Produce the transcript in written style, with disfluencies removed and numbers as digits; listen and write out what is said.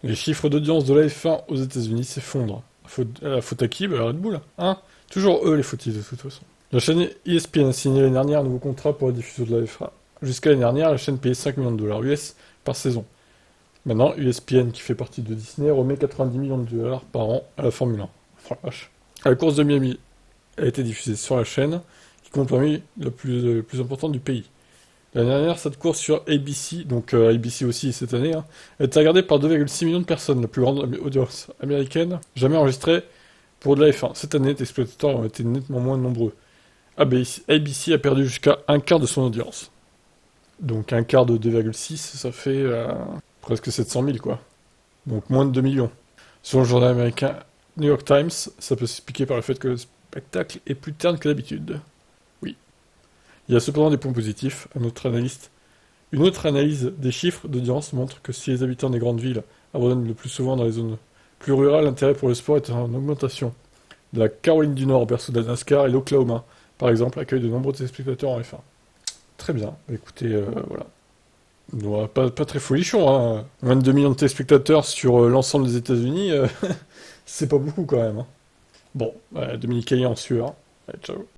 Les chiffres d'audience de la F1 aux États-Unis s'effondrent. La faute à qui? Bah, Red Bull. Hein? Toujours eux les fautifs de toute façon. La chaîne ESPN a signé l'année dernière un nouveau contrat pour la diffusion de la F1. Jusqu'à l'année dernière, la chaîne payait 5 millions de dollars US par saison. Maintenant, ESPN, qui fait partie de Disney, remet 90 millions de dollars par an à la Formule 1. Oh la vache. La course de Miami a été diffusée sur la chaîne, qui compte parmi la plus importante du pays. L'année dernière, cette course sur ABC, donc ABC aussi cette année, hein, a été regardée par 2,6 millions de personnes, la plus grande audience américaine jamais enregistrée pour de la F1. Cette année, les spectateurs ont été nettement moins nombreux. ABC a perdu jusqu'à un quart de son audience. Donc un quart de 2,6, ça fait presque 700 000 quoi. Donc moins de 2 millions. Selon le journal américain New York Times, ça peut s'expliquer par le fait que le spectacle est plus terne que d'habitude. Oui. Il y a cependant des points positifs. Une autre analyse des chiffres d'audience montre que si les habitants des grandes villes abandonnent le plus souvent dans les zones plus rurales, l'intérêt pour le sport est en augmentation. La Caroline du Nord, berceau de la NASCAR, et l'Oklahoma, par exemple, accueillent de nombreux téléspectateurs en F1. Très bien. Écoutez, voilà. Ouais, pas très folichon, hein. Moins de 2 millions de téléspectateurs sur l'ensemble des États-Unis, c'est pas beaucoup quand même, hein. Bon, Dominique Caillé en sueur. Allez, ciao.